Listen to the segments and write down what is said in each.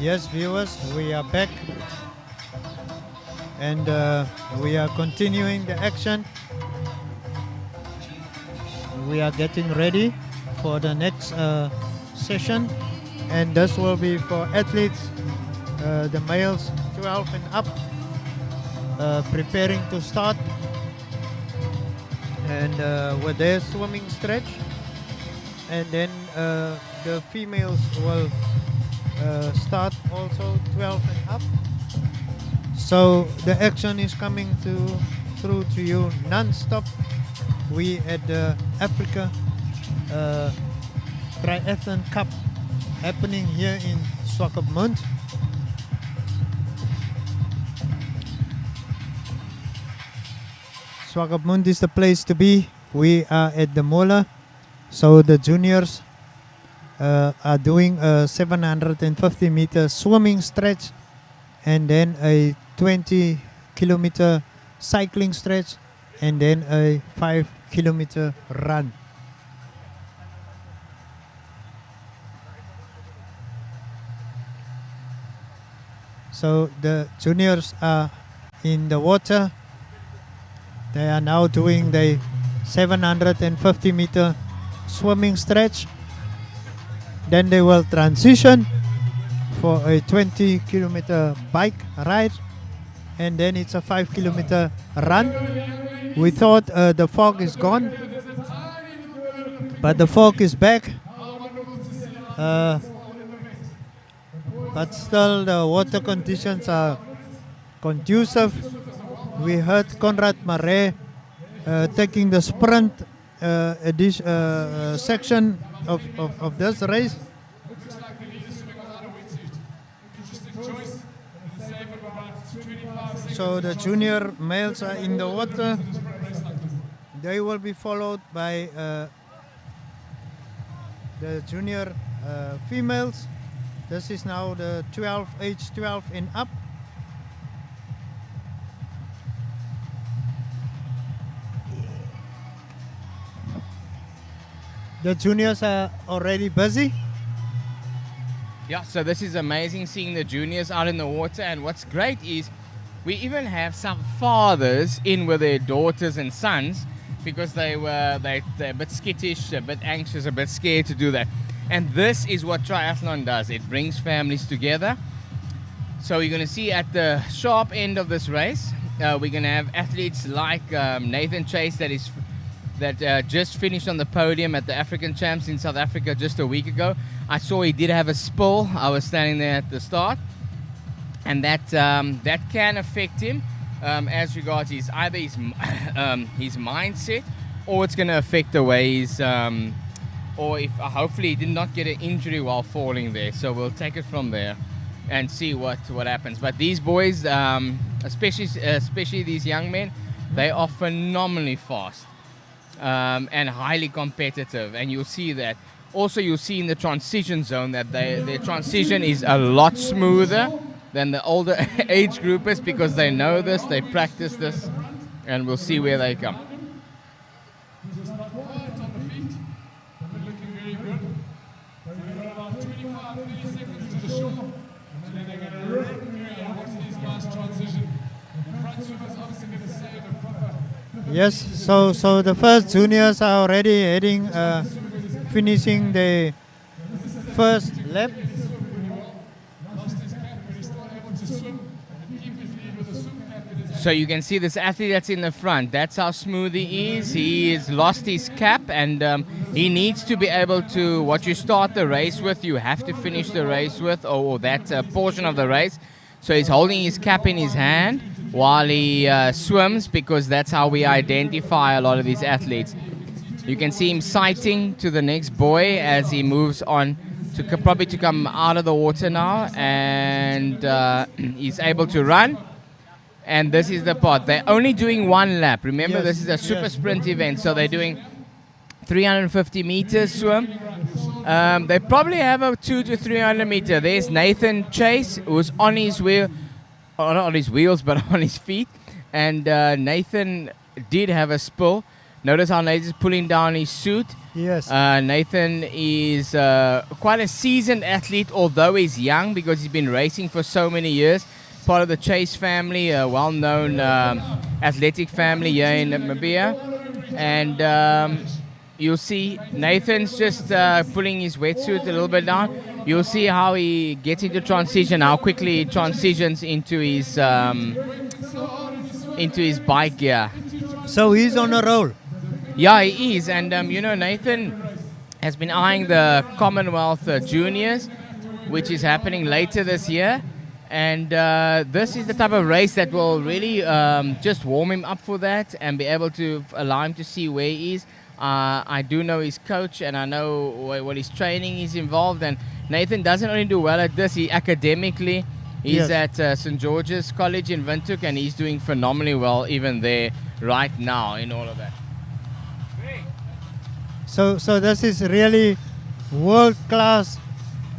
Yes, viewers, we are back and we are continuing the action. We are getting ready for the next session, and this will be for athletes, the males 12 and up, preparing to start, and with their swimming stretch, and then the females will start also 12 and up. So the action is coming through to you non-stop. We at the Africa Triathlon Cup happening here in Swakopmund. Swakopmund is the place to be. We are at the Mola. So the juniors are doing a 750 meter swimming stretch and then a 20 kilometer cycling stretch and then a 5 kilometer run. So the juniors are in the water. They are now doing the 750 meter swimming stretch. Then they will transition for a 20 kilometer bike ride, and then it's a 5 kilometer run. We thought the fog is gone, but the fog is back. But still the water conditions are conducive. We heard Conrad Mare taking the sprint section of this race. So the junior males are in the water. They will be followed by the junior females. This is now the age 12 and up. The juniors are already busy. Yeah, so this is amazing seeing the juniors out in the water, and what's great is we even have some fathers in with their daughters and sons because they're a bit skittish, a bit anxious, a bit scared to do that. And this is what triathlon does. It brings families together. So you're going to see at the sharp end of this race, we're going to have athletes like Nathan Chase that just finished on the podium at the African Champs in South Africa just a week ago. I saw he did have a spill. I was standing there at the start, and that can affect him as regards either his mindset, or it's going to affect the way he's or if hopefully he did not get an injury while falling there. So we'll take it from there and see what happens. But these boys, especially these young men, they are phenomenally fast. And highly competitive, and you'll see that. Also, you'll see in the transition zone that their transition is a lot smoother than the older age groupers because they know this, they practice this, and we'll see where they come. Yes, so the first juniors are already heading, finishing the first lap. So you can see this athlete that's in the front. That's how smooth he is. He has lost his cap, and he needs to be able to, what you start the race with, you have to finish the race with, or that portion of the race. So he's holding his cap in his hand while he swims, because that's how we identify a lot of these athletes. You can see him sighting to the next boy as he moves on to probably to come out of the water now, and he's able to run. And this is the part. They're only doing one lap. Remember, this is a super sprint event, so they're doing 350 meters swim. They probably have a 200 to 300 meter. There's Nathan Chase, who's on his wheel, not on his wheels, but on his feet. And Nathan did have a spill, Notice how Nathan's pulling down his suit. Yes. Nathan is quite a seasoned athlete, although he's young because he's been racing for so many years. Part of the Chase family, a well-known athletic family here in Namibia. And you'll see Nathan's just pulling his wetsuit a little bit down. You'll see how he gets into transition, how quickly he transitions into his bike gear. So he's on a roll. Yeah, he is. And, Nathan has been eyeing the Commonwealth Juniors, which is happening later this year. And this is the type of race that will really just warm him up for that and be able to allow him to see where he is. I do know his coach, and I know what his training is involved. And Nathan doesn't only do well at this, he academically, he's at St. George's College in Windhoek, and he's doing phenomenally well even there right now in all of that. So this is really world-class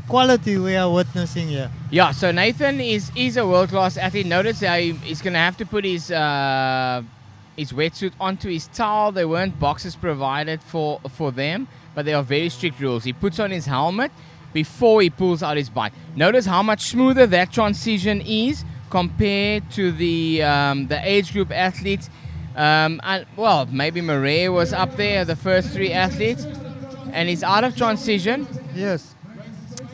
quality we are witnessing here. Yeah, so Nathan is a world-class athlete. Notice how he's going to have to put his wetsuit onto his towel. There weren't boxes provided for them, but there are very strict rules. He puts on his helmet before he pulls out his bike. Notice how much smoother that transition is compared to the age group athletes. Well, maybe Murray was up there, the first three athletes, and he's out of transition. Yes.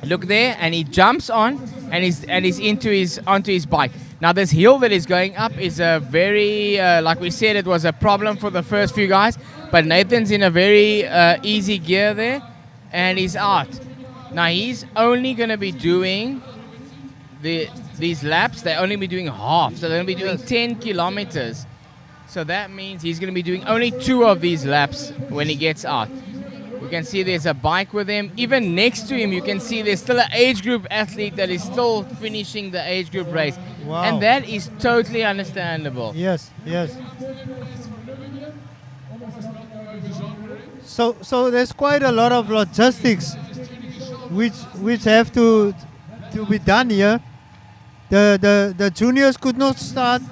Look there, and he jumps on, and he's onto his bike. Now this hill that is going up is a very, like we said, it was a problem for the first few guys, but Nathan's in a very easy gear there, and he's out. Now he's only going to be doing these laps. They're only be doing half, so they're going to be doing 10 kilometers. So that means he's going to be doing only 2 of these laps when he gets out. You can see there's a bike with him. Even next to him, you can see there's still an age group athlete that is still finishing the age group race. Wow. And that is totally understandable. Yes, yes. So there's quite a lot of logistics which have to be done here. The juniors could not start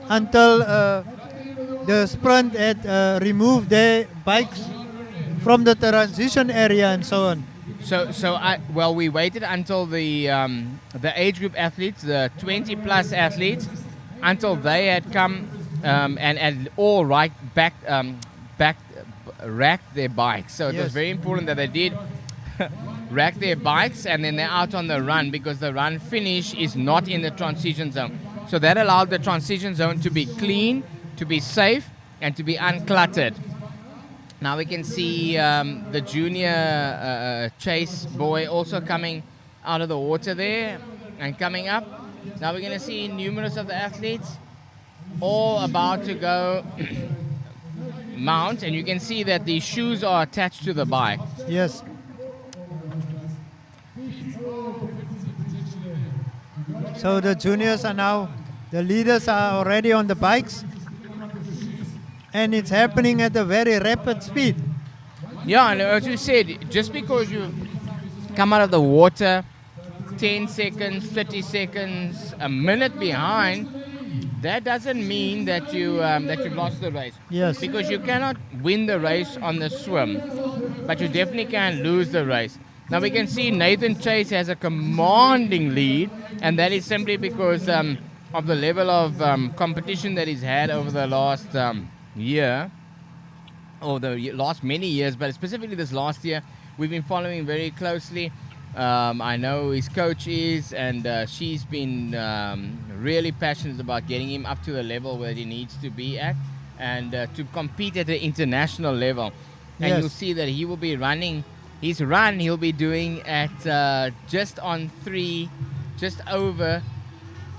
until the sprint had removed their bikes from the transition area and so on. So we waited until the age group athletes, the 20 plus athletes, until they had come and all racked their bikes. So it was very important that they did rack their bikes, and then they're out on the run, because the run finish is not in the transition zone. So that allowed the transition zone to be clean, to be safe, and to be uncluttered. Now we can see the junior Chase boy also coming out of the water there and coming up. Now we're going to see numerous of the athletes all about to go mount, and you can see that the shoes are attached to the bike. Yes. So the juniors are now, the leaders are already on the bikes, and it's happening at a very rapid speed. Yeah, and as you said, just because you come out of the water 10 seconds, 30 seconds, a minute behind, that doesn't mean that you've lost the race. Yes. Because you cannot win the race on the swim, but you definitely can lose the race. Now we can see Nathan Chase has a commanding lead, and that is simply because of the level of competition that he's had over the last year, or the last many years, but specifically this last year, we've been following very closely. I know his coach is, and she's been really passionate about getting him up to the level where he needs to be at, and to compete at the international level. And Yes. you'll see that he will be running his run. He'll be doing at just over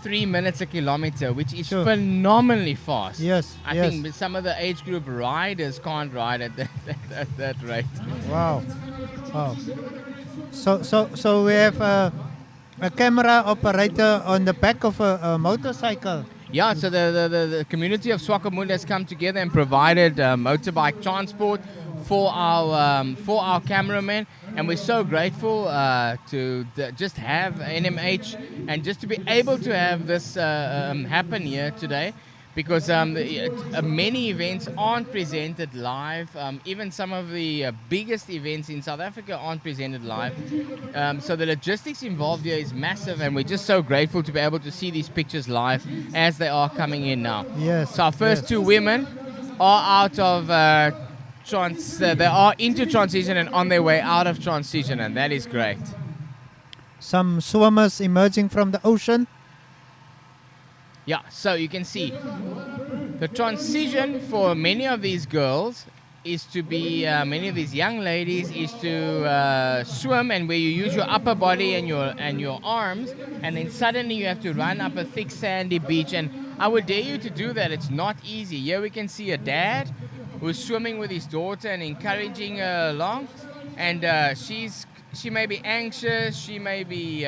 3 minutes a kilometer, which is Sure. phenomenally fast. Yes, I yes. think some of the age group riders can't ride at that rate. Wow. Wow. So we have a camera operator on the back of a motorcycle. Yeah, so the community of Swakopmund has come together and provided motorbike transport for our cameramen, and we're so grateful to just have NMH and just to be able to have this happen here today, because many events aren't presented live. Even some of the biggest events in South Africa aren't presented live. So the logistics involved here is massive, and we're just so grateful to be able to see these pictures live as they are coming in now. Yes. So our first yes. two women are out of they are into transition and on their way out of transition, and that is great. Some swimmers emerging from the ocean. Yeah, so you can see the transition for many of these girls is to be, many of these young ladies, is to swim, and where you use your upper body and your arms, and then suddenly you have to run up a thick sandy beach. And I would dare you to do that. It's not easy. Here we can see a dad who's swimming with his daughter and encouraging her along, and she may be anxious, she may be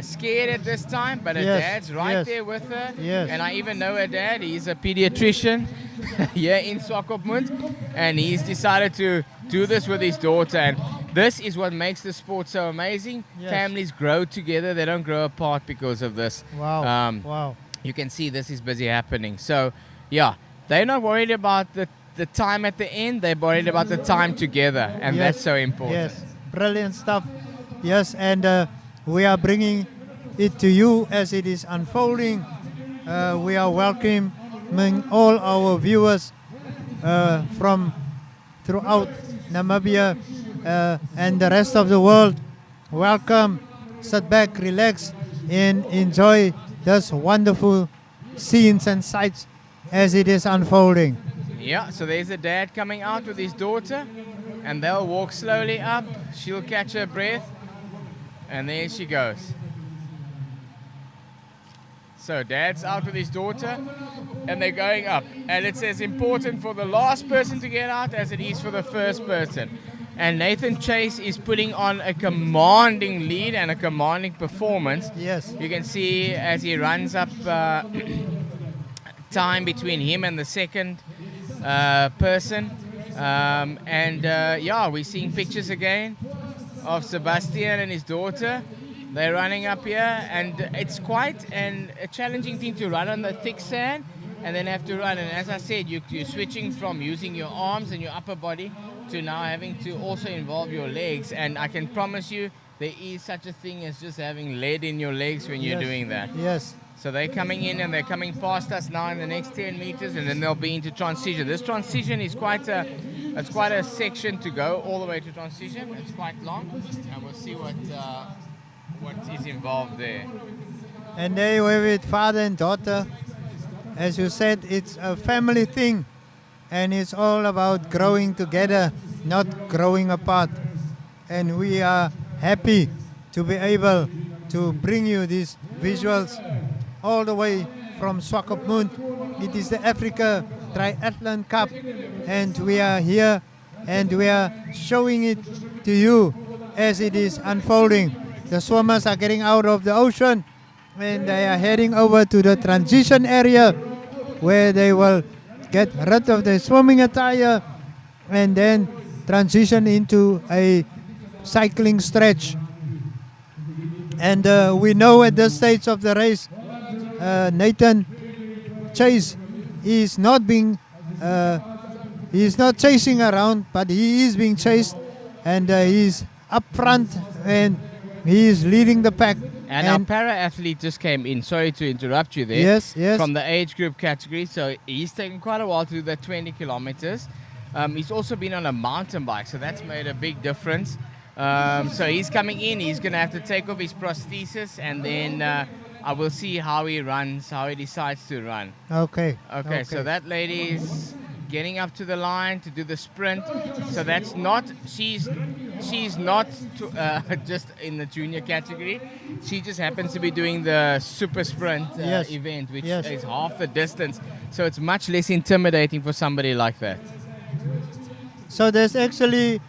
scared at this time, but her Yes, dad's right yes, there with her. yes. And I even know her dad. He's a pediatrician here in Swakopmund, and he's decided to do this with his daughter. And this is what makes the sport so amazing. Yes. Families grow together. They don't grow apart because of this. Wow. Wow. You can see this is busy happening. So, yeah, they're not worried about the time at the end. They're worried about the time together, and Yes, that's so important. Yes, brilliant stuff. Yes, and we are bringing it to you as it is unfolding. We are welcoming all our viewers from throughout Namibia and the rest of the world. Welcome, sit back, relax, and enjoy this wonderful scenes and sights as it is unfolding. Yeah, so there's a dad coming out with his daughter, and they'll walk slowly up. She'll catch her breath, and there she goes. So dad's out with his daughter, and they're going up. And it's as important for the last person to get out as it is for the first person. And Nathan Chase is putting on a commanding lead and a commanding performance. Yes. You can see as he runs up time between him and the second person. Yeah, we're seeing pictures again of Sebastian and his daughter. They're running up here, and it's quite a challenging thing to run on the thick sand and then have to run. And as I said, you're switching from using your arms and your upper body to now having to also involve your legs. And I can promise you there is such a thing as just having lead in your legs when you're Yes. doing that. Yes. So they're coming in, and they're coming past us now in the next 10 meters, and then they'll be into transition. This transition is quite a section to go all the way to transition. It's quite long, and we'll see what is involved there. And there you have it, father and daughter. As you said, it's a family thing, and it's all about growing together, not growing apart. And we are happy to be able to bring you these visuals all the way from Swakopmund. It is the Africa Triathlon Cup, and we are here and we are showing it to you as it is unfolding. The swimmers are getting out of the ocean, and they are heading over to the transition area where they will get rid of their swimming attire and then transition into a cycling stretch. And we know at this stage of the race, Nathan Chase is not chasing around, but he is being chased, and he's up front and he is leading the pack. And our para-athlete just came in. Sorry to interrupt you there. Yes, yes. From the age group category. So he's taken quite a while to do that 20 kilometers. He's also been on a mountain bike, so that's made a big difference. So he's coming in. He's going to have to take off his prosthesis, and then I will see how he runs, how he decides to run. Okay. Okay, so that lady is getting up to the line to do the sprint. So that's not, she's not just in the junior category. She just happens to be doing the super sprint Yes. event, which Yes. is half the distance. So it's much less intimidating for somebody like that. So there's actually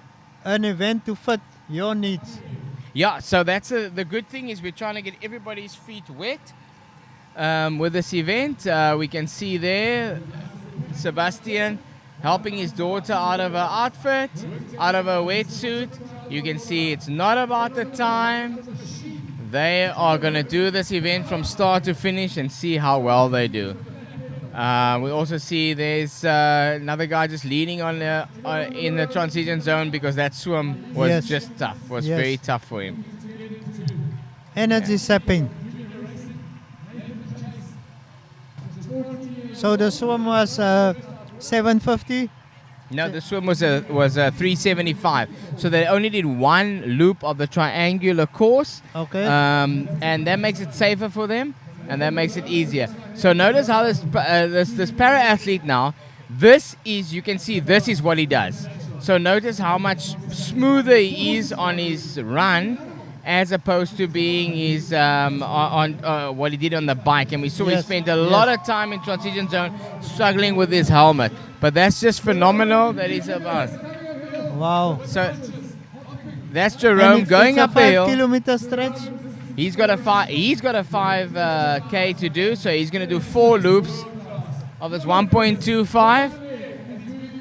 an event to fit your needs. Yeah, so that's the good thing is we're trying to get everybody's feet wet with this event. We can see there Sebastian helping his daughter out of her outfit, out of her wetsuit. You can see it's not about the time. they are going to do this event from start to finish and see how well they do. We also see there's another guy just leaning on in the transition zone because that swim was Yes. just tough. Was Yes. very tough for him. Energy sapping. So the swim was 750. No, the swim was a 375. So they only did one loop of the triangular course. Okay. And that makes it safer for them, and that makes it easier. So notice how this para athlete now. This is, you can see, this is what he does. So notice how much smoother he is on his run, as opposed to being his on what he did on the bike. And we saw he Yes, spent a lot of time in transition zone struggling with his helmet. But that's just phenomenal that he's about. Wow. So that's And Jerome going it's a up the hill. 5-kilometer stretch. He's got a 5K to do, so he's going to do 4 loops of this 1.25,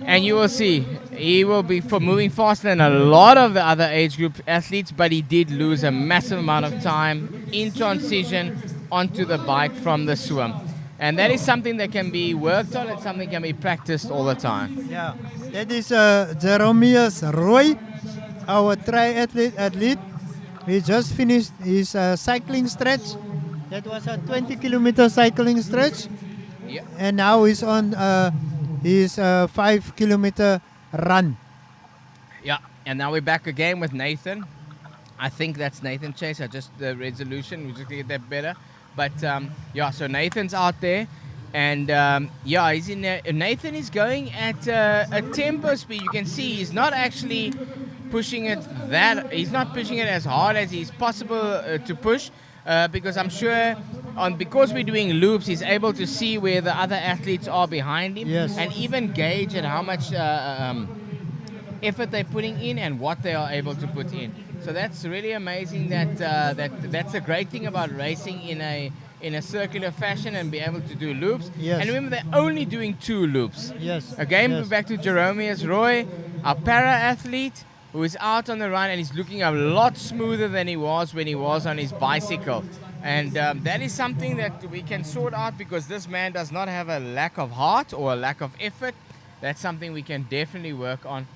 and you will see he will be moving faster than a lot of the other age group athletes, but he did lose a massive amount of time in transition onto the bike from the swim. And that is something that can be worked on. It's something that can be practiced all the time. Yeah. That is Jeromeus Roy, our triathlete. He just finished his cycling stretch. That was a 20-kilometer cycling stretch. Yeah. And now he's on his 5-kilometer run. Yeah. And now we're back again with Nathan. I think that's Nathan Chase. I just the resolution. We're just gonna get that better. But yeah, so Nathan's out there, and yeah, he's in there. Nathan is going at a tempo speed. You can see he's not actually pushing it he's not pushing it as hard as he's possible to push, because I'm sure because we're doing loops, he's able to see where the other athletes are behind him, Yes. and even gauge at how much effort they're putting in and what they are able to put in. So that's really amazing. That's a great thing about racing in a circular fashion and be able to do loops. Yes. And remember, they're only doing 2 loops. Yes. Again, yes. we're back to Jeromeus Roy, our para athlete who is out on the run, and he's looking a lot smoother than he was when he was on his bicycle. And that is something that we can sort out, because this man does not have a lack of heart or a lack of effort. That's something we can definitely work on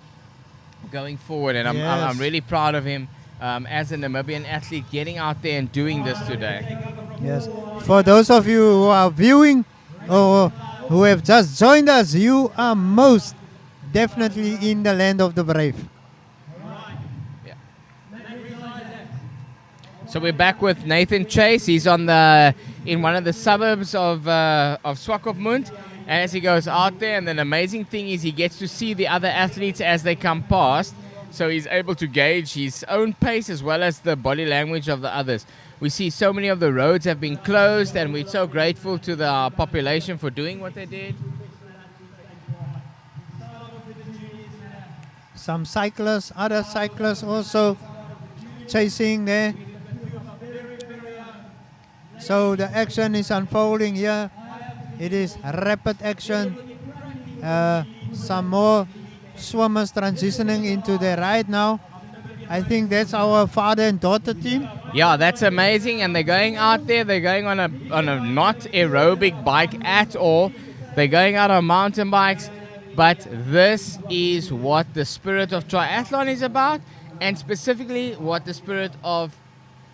going forward, and I'm Yes. really proud of him as a Namibian athlete getting out there and doing this today. Yes. For those of you who are viewing or who have just joined us, you are most definitely in the land of the brave. So we're back with Nathan Chase. He's in one of the suburbs of Swakopmund. And as he goes out there, and the amazing thing is he gets to see the other athletes as they come past, so he's able to gauge his own pace as well as the body language of the others. We see so many of the roads have been closed, and we're so grateful to the population for doing what they did. Some cyclists, other cyclists also chasing there. So the action is unfolding here. It is rapid action. Some more swimmers transitioning into the ride now. I think that's our father and daughter team. Yeah, that's amazing. And they're going out there. They're going on a not aerobic bike at all. They're going out on mountain bikes. But this is what the spirit of triathlon is about, and specifically what the spirit of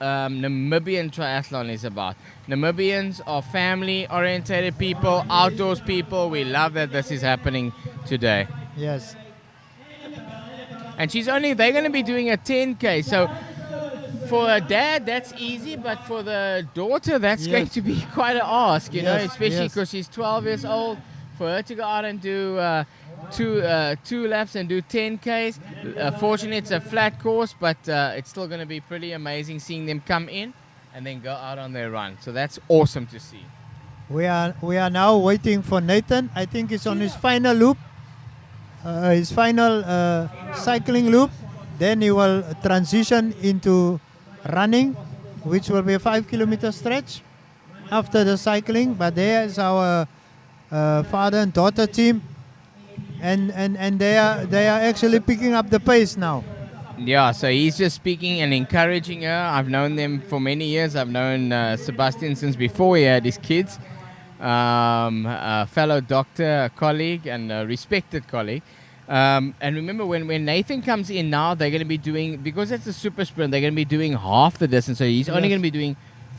Namibian triathlon is about. Namibians are family-oriented people, outdoors people. We love that this is happening today. Yes. And they're going to be doing a 10K. So for a dad, that's easy, but for the daughter, that's Yes. going to be quite an ask, you know, Yes, especially yes. because she's 12 years old. For her to go out and do two laps and do 10Ks. Fortunately, it's a flat course, but it's still going to be pretty amazing seeing them come in and then go out on their run. So that's awesome to see. We are now waiting for Nathan. I think it's on his final loop, his final cycling loop. Then he will transition into running, which will be a 5-kilometer stretch after the cycling. But there is our father and daughter team, and they are actually picking up the pace now. Yeah, so he's just speaking and encouraging her. I've known them for many years. I've known Sebastian since before he had his kids. A fellow doctor, a colleague, and a respected colleague. And remember, when Nathan comes in now, they're going to be doing, because it's a super sprint, they're going to be doing half the distance. So he's only Yes. going to be doing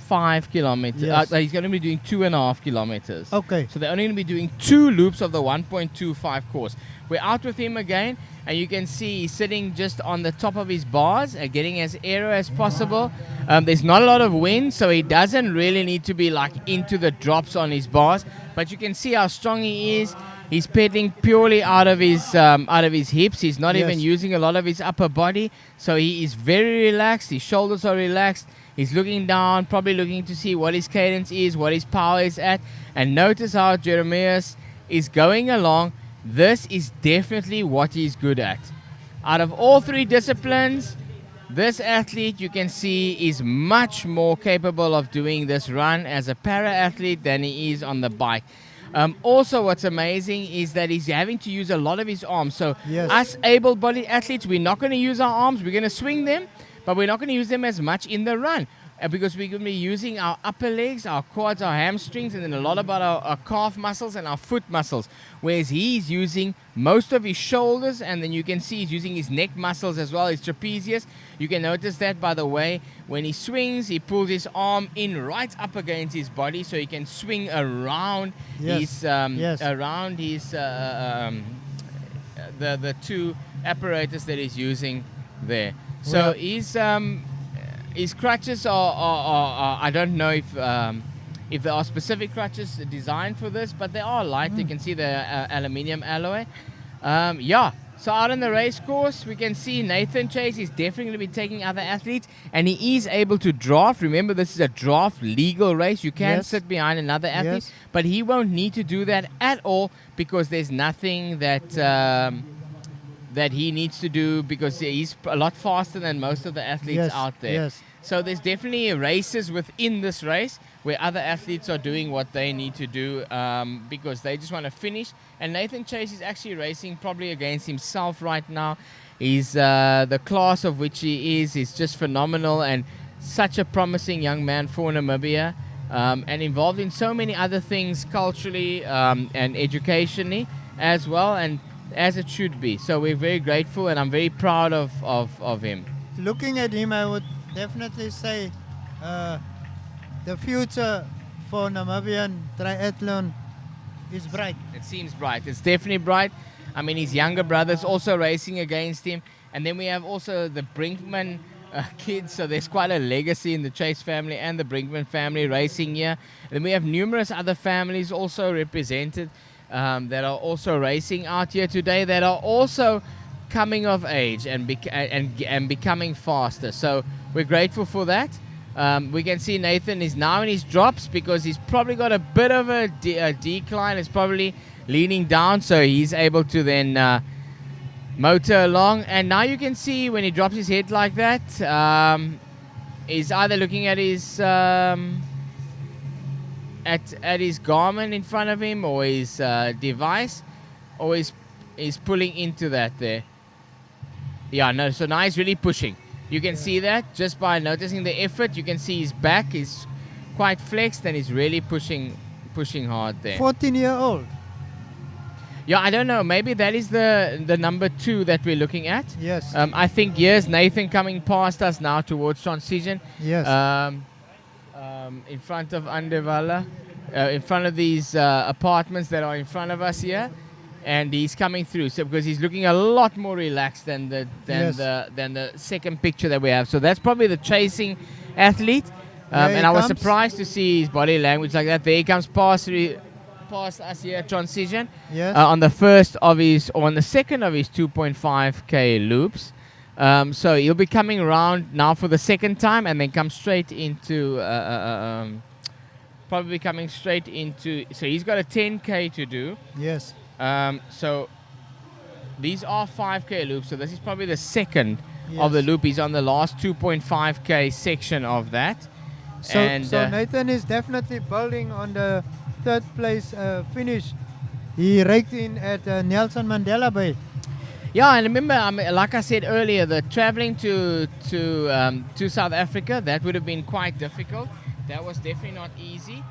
5 kilometers. Yes. He's going to be doing 2.5 kilometers. Okay. So they're only going to be doing 2 loops of the 1.25 course. We're out with him again, and you can see he's sitting just on the top of his bars, getting as aero as possible. There's not a lot of wind, so he doesn't really need to be like into the drops on his bars. But you can see how strong he is. He's pedaling purely out of his hips. He's not even Yes. using a lot of his upper body, so he is very relaxed. His shoulders are relaxed. He's looking down, probably looking to see what his cadence is, what his power is at. And notice how Jeremias is going along. This is definitely what he's good at. Out of all 3 disciplines, this athlete, you can see, is much more capable of doing this run as a para-athlete than he is on the bike. Also, what's amazing is that he's having to use a lot of his arms. So Yes. us able-bodied athletes, we're not going to use our arms. We're going to swing them, but we're not going to use them as much in the run. Because we're going to be using our upper legs, our quads, our hamstrings, and then a lot about our calf muscles and our foot muscles. Whereas he's using most of his shoulders, and then you can see he's using his neck muscles as well, his trapezius. You can notice that, by the way, when he swings, he pulls his arm in right up against his body, so he can swing around Yes. his Yes. around his the 2 apparatus that he's using there. So Well- his crutches are I don't know if there are specific crutches designed for this, but they are light. You can see the aluminium alloy. So out on the race course, we can see Nathan Chase is definitely going to be taking other athletes, and he is able to draft. Remember, this is a draft legal race. You can Yes. sit behind another athlete, Yes. but he won't need to do that at all, because there's nothing that he needs to do, because he's a lot faster than most of the athletes Yes. out there. Yes. So there's definitely races within this race where other athletes are doing what they need to do, because they just want to finish. And Nathan Chase is actually racing probably against himself right now. He's the class of which he is just phenomenal, and such a promising young man for Namibia, and involved in so many other things culturally and educationally as well, and as it should be. So we're very grateful, and I'm very proud of him. Looking at him, I would definitely say the future for Namibian triathlon is bright. It seems bright. It's definitely bright. I mean, his younger brother's also racing against him. And then we have also the Brinkman kids. So there's quite a legacy in the Chase family and the Brinkman family racing here. And then we have numerous other families also represented that are also racing out here today, that are also coming of age and becoming faster. So we're grateful for that. We can see Nathan is now in his drops, because he's probably got a bit of a decline. It's probably leaning down, so he's able to then motor along. And now you can see when he drops his head like that, he's either looking at his at his Garmin in front of him, or his device, or he's pulling into that there. Yeah, no, so now he's really pushing. You can see that just by noticing the effort. You can see his back is quite flexed, and he's really pushing hard there. 14-year-old. Yeah, I don't know. Maybe that is the number 2 that we're looking at. Yes. I think, here's Nathan coming past us now towards transition. Yes. In front of Anderwala, in front of these apartments that are in front of us here. And he's coming through, so because he's looking a lot more relaxed than the second picture that we have. So that's probably the chasing athlete. There he and I was comes. surprised to see his body language like that. There he comes past us here at transition. Yes. On the first of his, or on the second of his 2.5k loops. So he'll be coming around now for the second time, and then come straight into probably coming straight into. So he's got a 10k to do. Yes. So these are 5k loops, so this is probably the second Yes. of the loop. He's on the last 2.5k section of that. So, and Nathan is definitely building on the third place finish. He raked in at Nelson Mandela Bay. Yeah, and remember, like I said earlier, the traveling to South Africa, that would have been quite difficult. That was definitely not easy.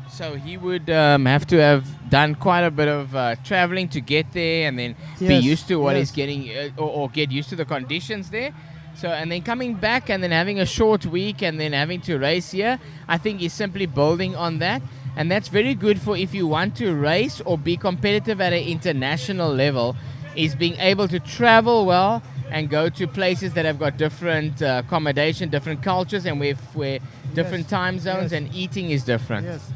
So he would have to have done quite a bit of traveling to get there, and then be Yes, used to what he's yes. getting, or get used to the conditions there. So, and then coming back and then having a short week and then having to race here, I think he's simply building on that. And that's very good for if you want to race or be competitive at an international level, is being able to travel well and go to places that have got different accommodation, different cultures, and where different Yes, time zones, yes. and eating is different. Yes.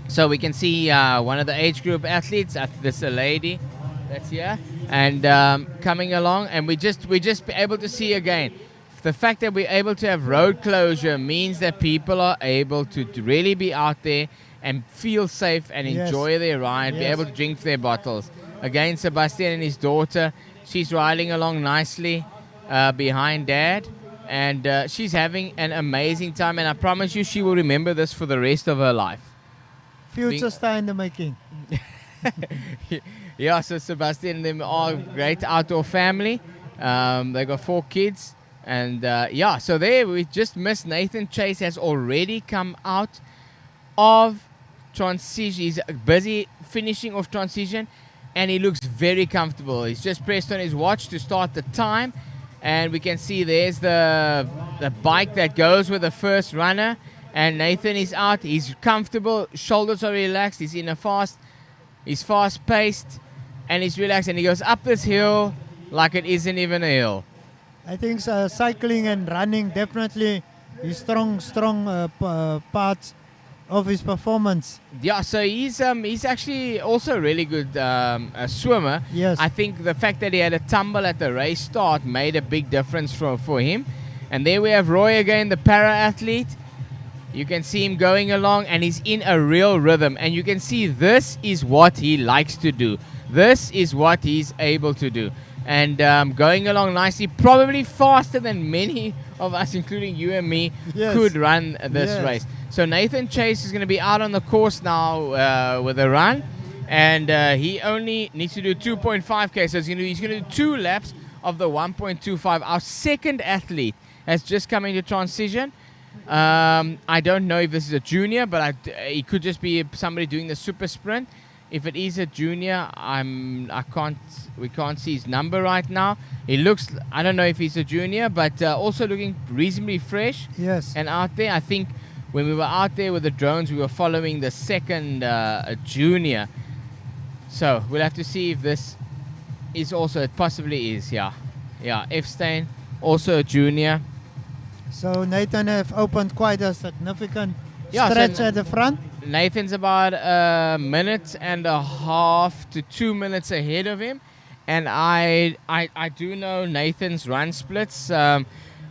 So we can see one of the age group athletes, this a lady that's here, and coming along, and we just be able to see again. The fact that we're able to have road closure means that people are able to really be out there and feel safe and Yes. enjoy their ride, be Yes. able to drink their bottles. Again, Sebastian and his daughter, she's riding along nicely behind Dad, and she's having an amazing time, and I promise you she will remember this for the rest of her life. Future star in the making. Yeah, so Sebastian and them are a great outdoor family. They got 4 kids. And yeah, so there we just missed. Nathan Chase has already come out of transition. He's busy finishing off transition, and he looks very comfortable. He's just pressed on his watch to start the time, and we can see there's the bike that goes with the first runner. And Nathan is out. He's comfortable. Shoulders are relaxed. He's fast paced, and he's relaxed. And he goes up this hill like it isn't even a hill. I think cycling and running definitely is strong parts of his performance. Yeah, so he's actually also a really good a swimmer. Yes. I think the fact that he had a tumble at the race start made a big difference for him. And there we have Roy again, the para athlete. You can see him going along, and he's in a real rhythm. And you can see this is what he likes to do. This is what he's able to do. And going along nicely, probably faster than many of us, including you and me, Yes. could run this Yes. race. So Nathan Chase is going to be out on the course now with a run, and he only needs to do 2.5K, so he's going to do 2 laps of the 1.25. Our second athlete has just come into transition. I don't know if this is a junior, but he could just be somebody doing the super sprint. If it is a junior, we can't see his number right now. He looks, I don't know if he's a junior, but also looking reasonably fresh Yes. and out there. I think when we were out there with the drones, we were following the second junior. So we'll have to see if this is also, it possibly is, yeah. Yeah, Epstein, also a junior. So Nathan have opened quite a significant Yeah, so stretch at the front. Nathan's about a minute and a half to 2 minutes ahead of him, and I do know Nathan's run splits.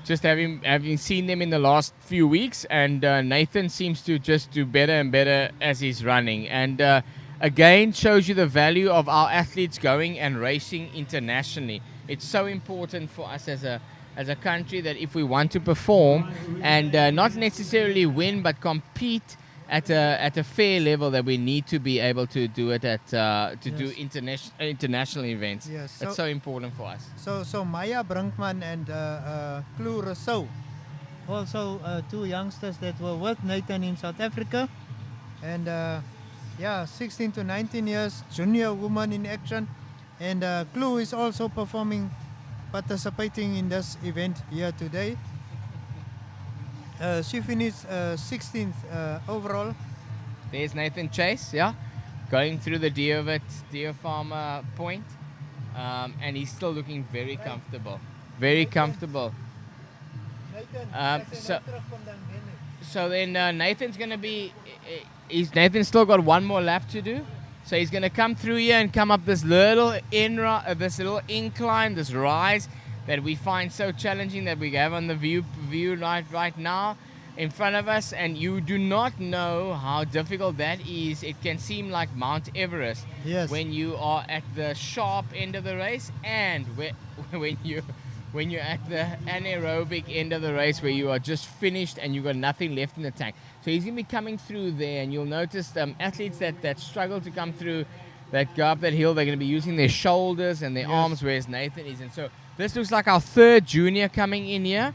Just having seen them in the last few weeks, and Nathan seems to just do better and better as he's running, and again shows you the value of our athletes going and racing internationally. It's so important for us as a country that if we want to perform and not necessarily win but compete at a fair level, that we need to be able to do it at do international events. Yes, That's so important for us. So Maya Brinkman and Chloe Rousseau, also 2 youngsters that were with Nathan in South Africa, and 16 to 19 years, junior woman in action, and Chloe is also participating in this event here today. She finished 16th overall. There's Nathan Chase, yeah, going through the Deer Farmer point, and he's still looking very comfortable. Very comfortable. So then Nathan's going to be, Nathan's still got one more lap to do. So he's going to come through here and come up this little incline, this rise that we find so challenging, that we have on the view right now in front of us. And you do not know how difficult that is. It can seem like Mount Everest. Yes. When you are at the sharp end of the race, and when you're at the anaerobic end of the race, where you are just finished and you've got nothing left in the tank. So he's going to be coming through there, and you'll notice athletes that struggle to come through that go up that hill, they're going to be using their shoulders and their arms, whereas Nathan isn't. So this looks like our third junior coming in here.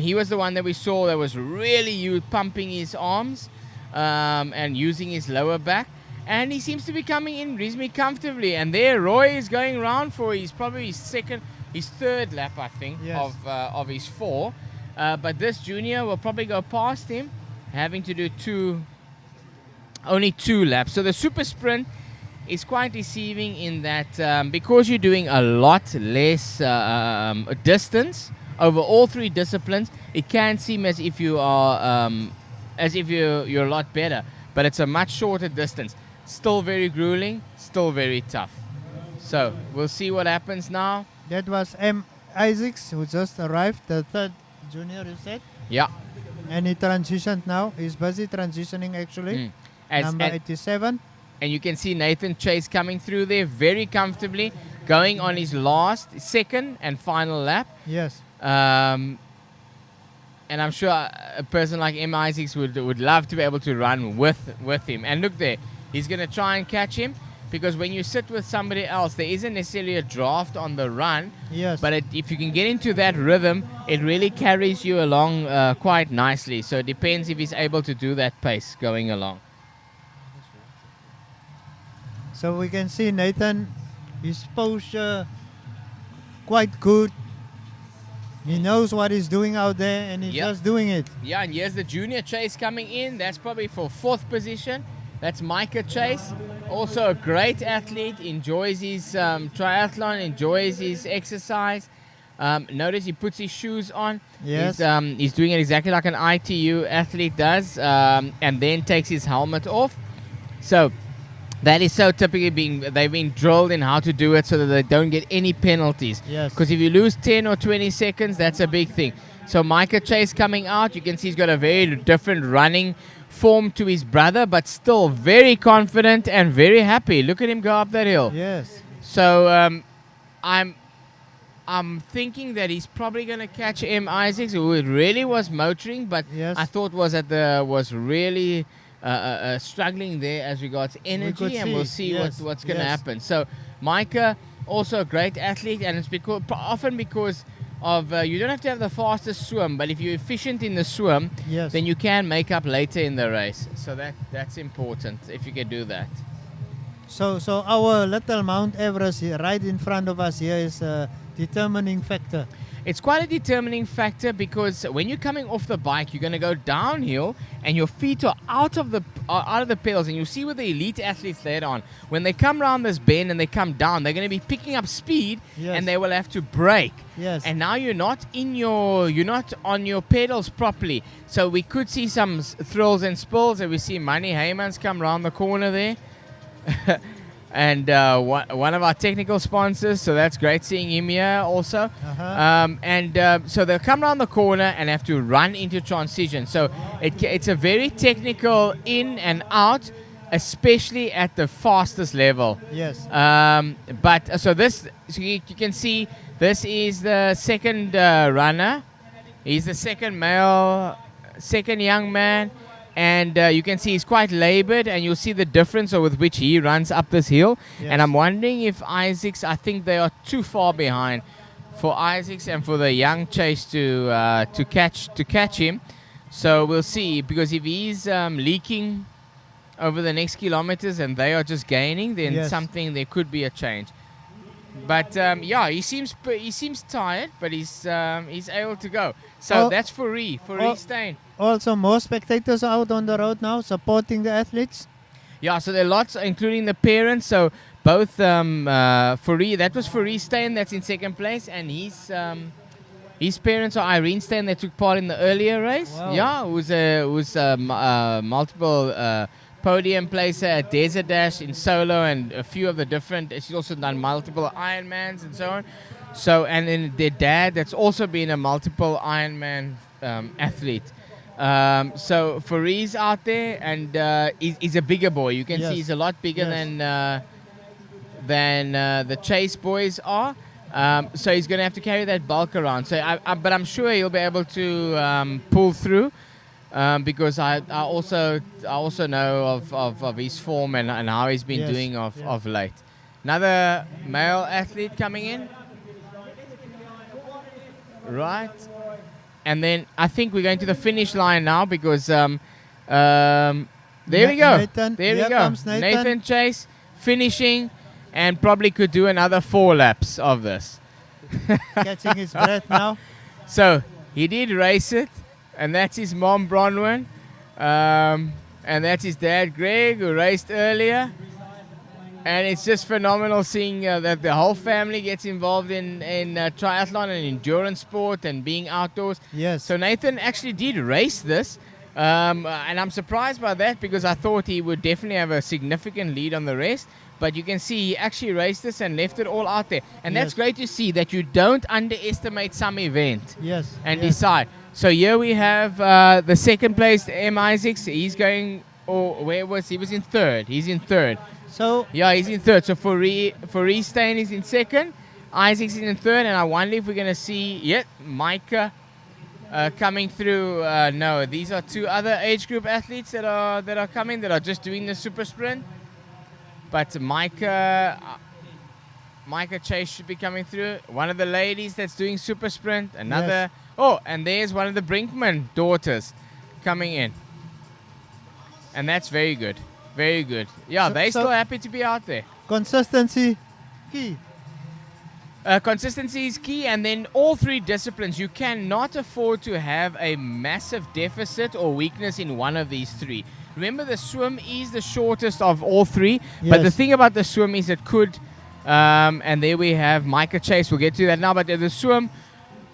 He was the one that we saw that was really pumping his arms and using his lower back. And he seems to be coming in reasonably comfortably. And there Roy is going around for his third lap, I think, of his 4. But this junior will probably go past him, having to do only 2 laps. So the super sprint is quite deceiving in that because you're doing a lot less distance over all 3 disciplines, it can seem as if you are you're a lot better, but it's a much shorter distance. Still very grueling, still very tough. So we'll see what happens now. That was M. Isaacs, who just arrived, the third junior, you said? Yeah. And he transitioned now. He's busy transitioning, actually. Number 87. And you can see Nathan Chase coming through there very comfortably, going on his second and final lap. Yes. And I'm sure a person like M. Isaacs would love to be able to run with him. And look there, he's going to try and catch him, because when you sit with somebody else, there isn't necessarily a draft on the run. Yes. But if you can get into that rhythm, it really carries you along quite nicely. So it depends if he's able to do that pace going along. So we can see Nathan, his posture quite good. He knows what he's doing out there, and he's just doing it. Yeah, and here's the junior Chase coming in. That's probably for 4th position. That's Micah Chase. Also a great athlete, enjoys his triathlon, enjoys his exercise. Notice he puts his shoes on. Yes. He's doing it exactly like an ITU athlete does, and then takes his helmet off. So that is so typically they've been drilled in how to do it so that they don't get any penalties. Yes. Because if you lose 10 or 20 seconds, that's a big thing. So Micah Chase coming out, you can see he's got a very different running form to his brother, but still very confident and very happy. Look at him go up that hill. Yes. So I'm thinking that he's probably going to catch M. Isaacs, who really was motoring, but I thought was really struggling there as regards energy, and we'll see what's going to happen. So Micah, also a great athlete, and it's often because of you don't have to have the fastest swim, but if you're efficient in the swim, then you can make up later in the race. So that's important if you can do that. So our little Mount Everest here, right in front of us here, is a determining factor. It's quite a determining factor because when you're coming off the bike, you're going to go downhill and your feet are out of the pedals. And you see with the elite athletes later on, when they come around this bend and they come down, they're going to be picking up speed and they will have to brake. Yes. And now you're not on your pedals properly. So we could see some thrills and spills. And we see Manny Heymans come around the corner there. And one of our technical sponsors, so that's great seeing him here also. So they'll come around the corner and have to run into transition. So it's a very technical in and out, especially at the fastest level. Yes. So you can see this is the second runner. He's the second young man. And you can see he's quite labored, and you'll see the difference with which he runs up this hill. Yes. And I'm wondering if Isaacs, I think they are too far behind for Isaacs and for the young Chase to catch him. So we'll see, because if he's leaking over the next kilometers and they are just gaining, then there could be a change. But he seems tired, but he's able to go. So that's Fourie Steyn. Also, more spectators are out on the road now supporting the athletes. Yeah, so there are lots, including the parents. So both Fourie, that was Fourie Steyn that's in second place, and his parents are Irene Steyn that took part in the earlier race. Wow. Yeah, who was multiple podium placer at Desert Dash in solo, and a few of the different. She's also done multiple Ironmans and so on. So, and then their dad, that's also been a multiple Ironman athlete. So Fourie's out there, and he's a bigger boy. You can see he's a lot bigger than the Chase boys are. So he's going to have to carry that bulk around. So, but I'm sure he'll be able to pull through. because I also know of his form and how he's been Yes, doing of yes. late. Another male athlete coming in. Right. And then I think we're going to the finish line now because there we go. Nathan, There we here go. comes Nathan. Chase finishing and probably could do another 4 laps of this. Catching his breath now. So he did race it, and that's his mom Bronwyn, and that's his dad Greg, who raced earlier. And it's just phenomenal seeing that the whole family gets involved in triathlon and endurance sport and being outdoors. Yes. So Nathan actually did race this, and I'm surprised by that because I thought he would definitely have a significant lead on the rest. But you can see he actually raced this and left it all out there. And that's Yes. great to see that you don't underestimate some event Yes. and yes. decide. So here we have the second place, M. Isaacs. He's going, he was in third. He's in third. So Yeah, he's in third. So for Stein is in second. Isaacs is in third. And I wonder if we're going to see Micah coming through. No, these are 2 other age group athletes that are coming, that are just doing the super sprint. But Micah Chase should be coming through. One of the ladies that's doing super sprint. Another. Yes. Oh, and there's one of the Brinkman daughters coming in. And that's very good. Very good. Yeah, So- they're so- still happy to be out there. consistency, key. Consistency is key, and then all 3 disciplines. You cannot afford to have a massive deficit or weakness in one of these 3. Remember, the swim is the shortest of all 3, but the Yes. thing about the swim is it could, and there we have Micah Chase. We'll get to that now, but the swim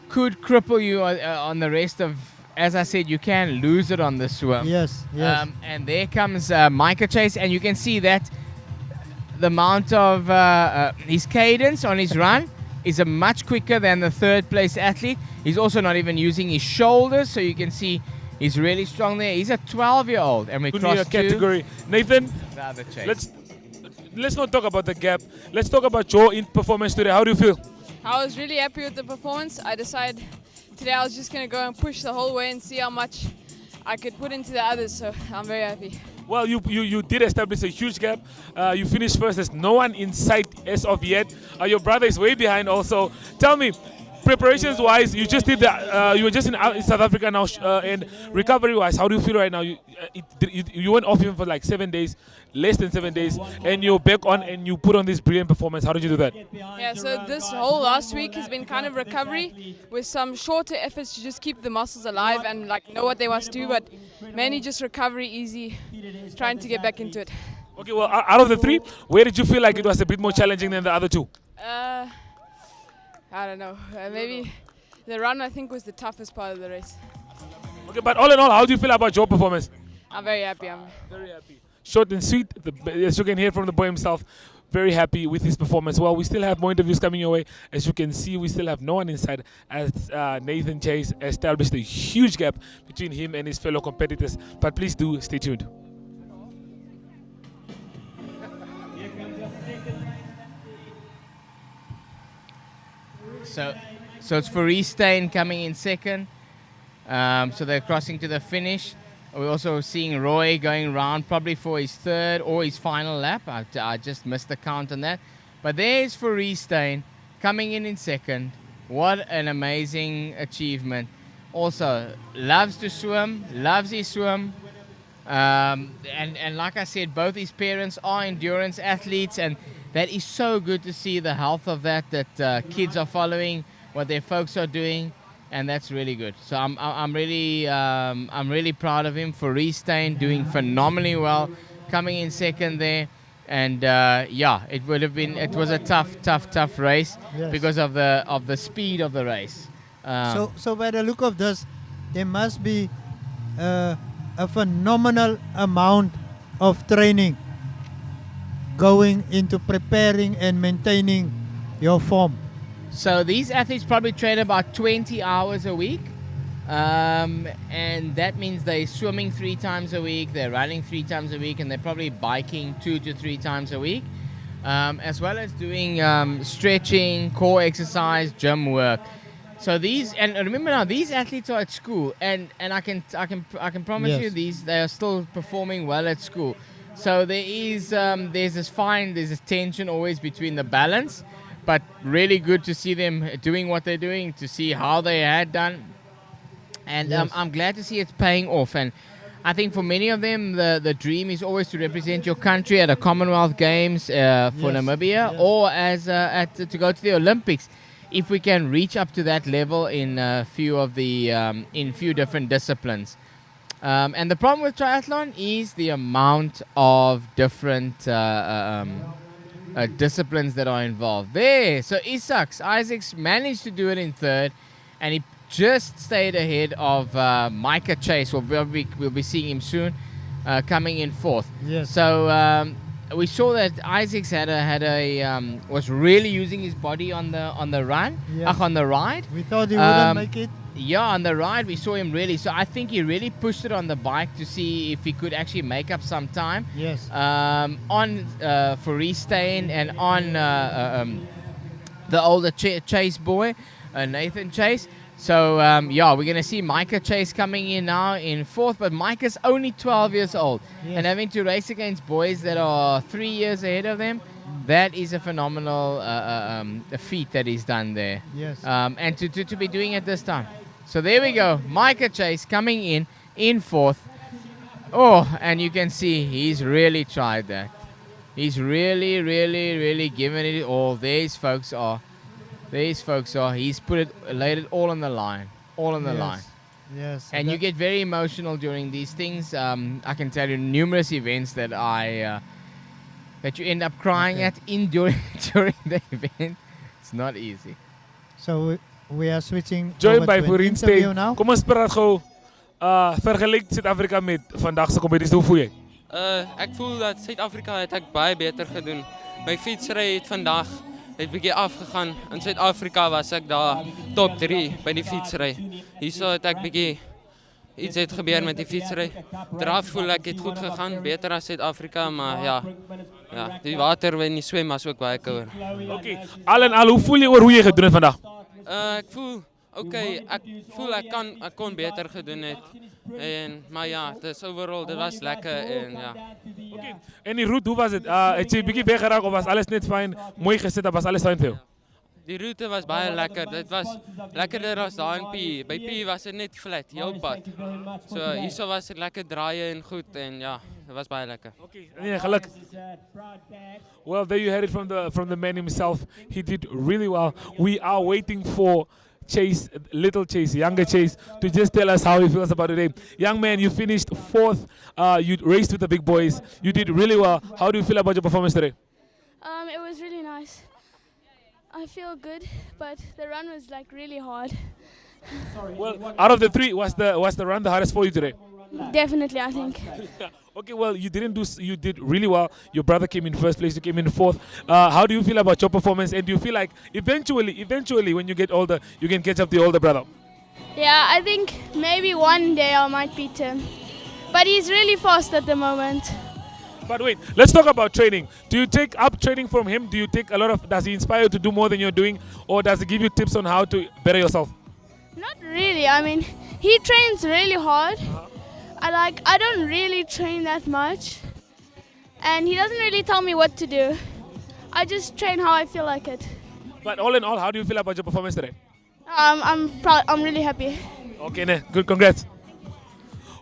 could cripple you on the rest of. As I said, you can lose it on the swim. Yes. Yes. And there comes Micah Chase, and you can see that the amount of his cadence on his run is a much quicker than the third place athlete. He's also not even using his shoulders, so you can see he's really strong there. He's a 12-year-old, and we Junior crossed category. Nathan, the other Chase. let's not talk about the gap. Let's talk about your performance today. How do you feel? I was really happy with the performance. I decided today I was just going to go and push the whole way and see how much I could put into the others, so I'm very happy. Well, you did establish a huge gap. You finished first. There's no one in sight as of yet. Your brother is way behind also. Tell me, preparations-wise, you just did the. You were just in South Africa now, and recovery-wise, how do you feel right now? You went off even for like 7 days, less than 7 days, and you're back on, and you put on this brilliant performance. How did you do that? Yeah, so this whole last week has been kind of recovery with some shorter efforts to just keep the muscles alive and like know what they must do, but mainly just recovery, easy, trying to get back into it. Okay, well, out of the 3, where did you feel like it was a bit more challenging than the other 2? I don't know, maybe the run I think was the toughest part of the race. Okay, but all in all, how do you feel about your performance? I'm very happy. Very happy. Short and sweet, as you can hear from the boy himself, very happy with his performance. Well, we still have more interviews coming your way. As you can see, we still have no one inside as Nathan Chase established a huge gap between him and his fellow competitors. But please do stay tuned. So it's for Stein coming in second. So they're crossing to the finish. We're also seeing Roy going round probably for his third or his final lap. I just missed the count on that. But there's for Stein coming in second. What an amazing achievement. Also, loves to swim, loves his swim. And like I said, both his parents are endurance athletes, and that is so good to see the health of that kids are following what their folks are doing, and that's really good. So I'm really proud of him. For Stein doing phenomenally well, coming in second there, and it was a tough race. Yes. Because of the speed of the race. So by the look of this, there must be a phenomenal amount of training going into preparing and maintaining your form. So these athletes probably train about 20 hours a week. And that means they're swimming 3 times a week, they're running 3 times a week, and they're probably biking 2 to 3 times a week. As well as doing stretching, core exercise, gym work. So these, and remember now, these athletes are at school, and I can promise Yes. you they are still performing well at school. So there's this tension always between the balance, but really good to see them doing what they're doing, to see how they had done, and Yes. I'm glad to see it's paying off. And I think for many of them, the dream is always to represent your country at a Commonwealth Games for Yes. Namibia, Yes. or as to go to the Olympics. If we can reach up to that level in a few of the in few different disciplines. And the problem with triathlon is the amount of different disciplines that are involved. There, so Isaacs managed to do it in third, and he just stayed ahead of Micah Chase. We'll be seeing him soon, coming in fourth. Yes. So we saw that Isaacs was really using his body on the run, Yes. on the ride. We thought he wouldn't Um, make it. Yeah, on the ride we saw him really. So I think he really pushed it on the bike to see if he could actually make up some time Yes. on Steyn and on the older Chase boy, Nathan Chase. So we're going to see Micah Chase coming in now in fourth, but Micah's only 12 years old. Yes. And having to race against boys that are 3 years ahead of them, that is a phenomenal feat that he's done there. Yes. And to be doing it this time. So there we go. Micah Chase coming in fourth. Oh, and you can see he's really tried that. He's really, really, really given it all. These folks are. He's laid it all on the line. All on the line. Yes. And you get very emotional during these things. I can tell you numerous events that that you end up crying at during the event. It's not easy. So we are switching Join over by to an Voorin interview Steyn. now. Kom ons praat gou vergelyk Suid-Afrika met vandag se kompetisie. Hoe voel jy? Ek voel dat Suid-Afrika het ek baie beter gedoen. My fietsry het vandag bietjie afgegaan. In Suid-Afrika was ek daar top 3 by die fietsry. Hierso het ek bietjie iets het gebeur met die fietsry. Draf voel ek het goed gegaan, beter as Suid-Afrika, maar ja, die water in die swem was ook baie kouer. Okay. Al en al, hoe voel jy oor hoe jy gedoen het vandag? Ek voel ek kon beter gedoen het. Maar ja, dis overall, dit was lekker en ja. Okay. En die route, hoe was dit? Het jy bietjie weggeraak of was alles net fyn? Mooi gesit, was alles fyn vir jou? Die route was baie lekker. Dit was lekkerder as daar in P. By P was dit net flat, heel pad. So hierso was dit lekker draaie en goed en ja, dit was baie lekker. Okay. Nee, geluk. Well, there you heard it from the man himself. He did really well. We are waiting for Chase, little Chase, younger Chase, to just tell us how he feels about today. Young man, you finished fourth. You raced with the big boys. You did really well. How do you feel about your performance today? It was really nice. I feel good, but the run was like really hard. Well, out of the three, was the run the hardest for you today? Definitely, I think. Okay, well, you did really well. Your brother came in first place, you came in fourth. How do you feel about your performance? And do you feel like eventually when you get older, you can catch up to your older brother? Yeah, I think maybe one day I might beat him. But he's really fast at the moment. But wait, let's talk about training. Do you take up training from him? Do you take does he inspire you to do more than you're doing? Or does he give you tips on how to better yourself? Not really. I mean, he trains really hard. I don't really train that much. And he doesn't really tell me what to do. I just train how I feel like it. But all in all, how do you feel about your performance today? I'm proud. I'm really happy. Okay, good, congrats.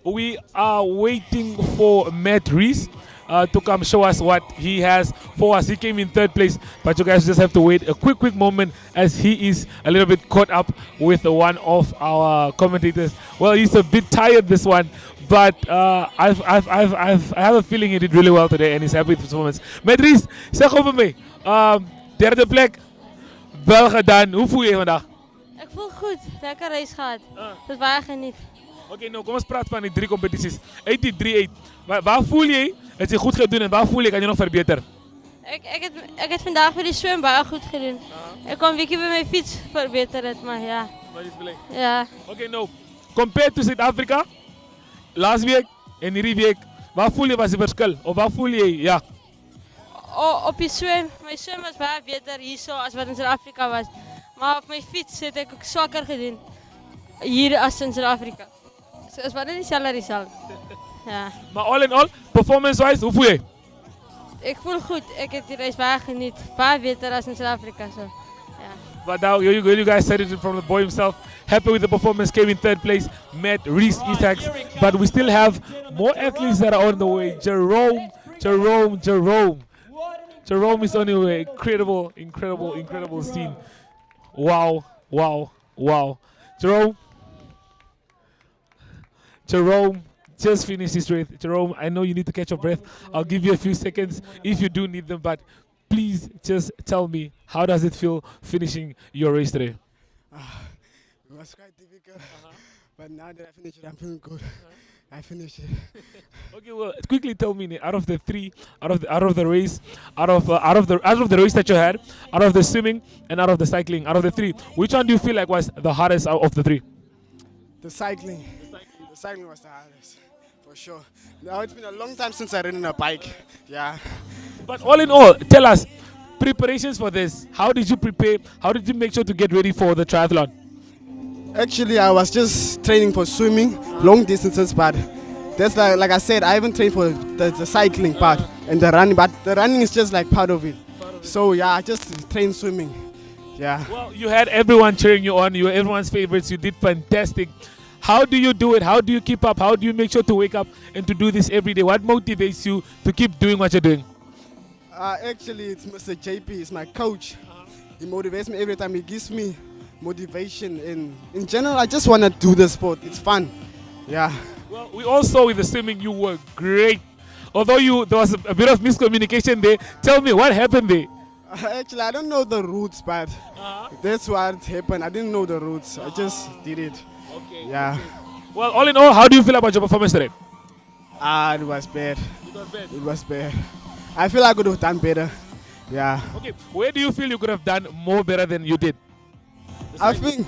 We are waiting for Matt Rees to come show us what he has for us. He came in third place, but you guys just have to wait a quick moment as he is a little bit caught up with one of our commentators. Well, he's a bit tired this one, but I have a feeling he did really well today and he's happy with his performance. Matt Rees, zeg over me. Derde plek, wel gedaan. Hoe voel je vandaag? Ik voel goed, lekker race gehad. Dat waar geniet. Oké, nou kom eens praten van die 3 competities. Uit die 3 waar voel je het je goed gaat doen en waar voel je kan je nog verbeteren? Ik heb vandaag weer die zwem baie goed gedaan. Ik kon een beetje bij mijn fiets verbeteren, maar ja. Ja. Oké, nou, compared to South Africa, last week en hierdie week, waar voel je was die verschil? Of waar voel je, ja? Op je zwem, mijn zwem was baie beter hier zo als wat in Zuid-Afrika was. Maar op mijn fiets heb ik ook zwakker gedaan. Hier als in Zuid-Afrika. Dus het was niet dezelfde result. Ja. Maar all in all, performance-wise, hoe voel je? Ik voel goed. Ik heb die race waar geniet. Paar beter als in Zuid-Afrika. So. Ja. But now you guys said it from the boy himself. Happy with the performance, came in third place, met Reese Isaacs. But we still have more athletes that are on the way. Jerome is on the way. Incredible scene. Wow. Jerome just finished his race. Jerome, I know you need to catch your breath. I'll give you a few seconds if you do need them, but please just tell me, how does it feel finishing your race today? It was quite difficult, but now that I finished it, I'm feeling good. I finished it. Okay, well, quickly tell me, out of the three, out of the race, out of the race that you had, out of the swimming and out of the cycling, out of the three, which one do you feel like was the hardest out of the three? The cycling was the hardest, for sure. Now it's been a long time since I ridden a bike. Yeah. But all in all, tell us, preparations for this. How did you prepare? How did you make sure to get ready for the triathlon? Actually, I was just training for swimming, long distances, but that's like I said, I haven't trained for the cycling part and the running, but the running is just like part of it. So yeah, I just trained swimming. Yeah. Well, you had everyone cheering you on. You were everyone's favorites. You did fantastic. How do you do it? How do you keep up? How do you make sure to wake up and to do this every day? What motivates you to keep doing what you're doing? Actually, it's Mr. JP. He's my coach. He motivates me every time. He gives me motivation. In general, I just want to do the sport. It's fun. Yeah. Well, we all saw with the swimming you were great. Although there was a bit of miscommunication there. Tell me, what happened there? Actually, I don't know the routes, but that's what happened. I didn't know the routes. I just did it. Okay. Yeah. Okay. Well, all in all, how do you feel about your performance today? It was bad. It was bad. I feel I could have done better. Yeah. Okay. Where do you feel you could have done more better than you did? I think,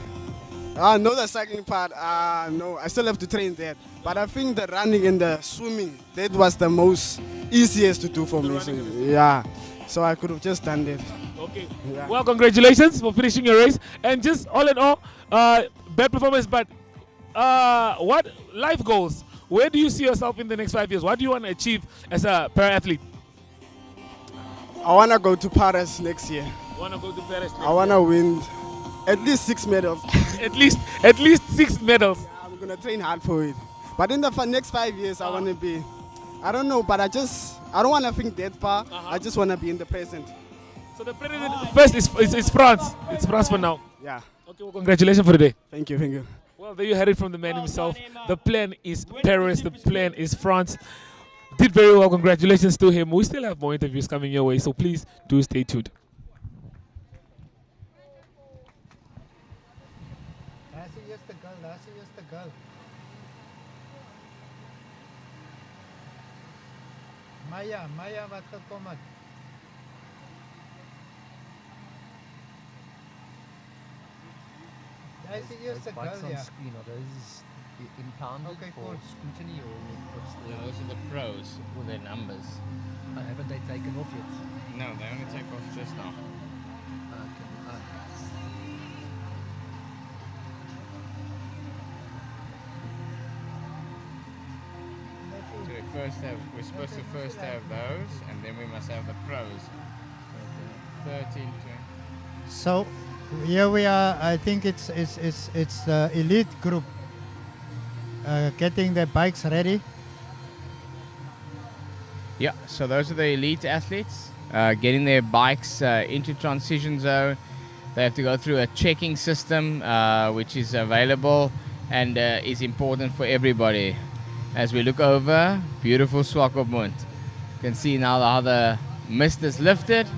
no, the cycling part, no, I still have to train that. But I think the running and the swimming, that was the most easiest to do for me. So, yeah. So I could have just done that. Okay. Yeah. Well, congratulations for finishing your race. And just all in all, bad performance, but what life goals? Where do you see yourself in the next 5 years? What do you want to achieve as a para-athlete? I want to go to Paris next year. Want to go to Paris next I want to win at least 6 medals. at least 6 medals. Yeah, I'm going to train hard for it. But in the next 5 years, I want to be, I don't know, but I don't want to think that far. I just want to be in the present. So the present first is France. It's France for now. Yeah. Okay, well, congratulations for the day. Thank you. Well, there you heard it from the man himself. The plan is Paris. The plan is France. Did very well. Congratulations to him. We still have more interviews coming your way, so please do stay tuned. That's just the girl. Maya wat gekom het. That's just the girl, bikes on yeah. screen, are those impounded Okay, for cool. scrutiny or what's the... Those are the pros with their numbers. haven't they taken off yet? No, they only take off just now. Okay. So we're supposed to first have those, and then we must have the pros. 13, 20. So here we are. I think it's the elite group getting their bikes ready. Yeah, so those are the elite athletes getting their bikes into transition zone. They have to go through a checking system which is available and is important for everybody. As we look over, beautiful Swakopmund. You can see now how the mist is lifted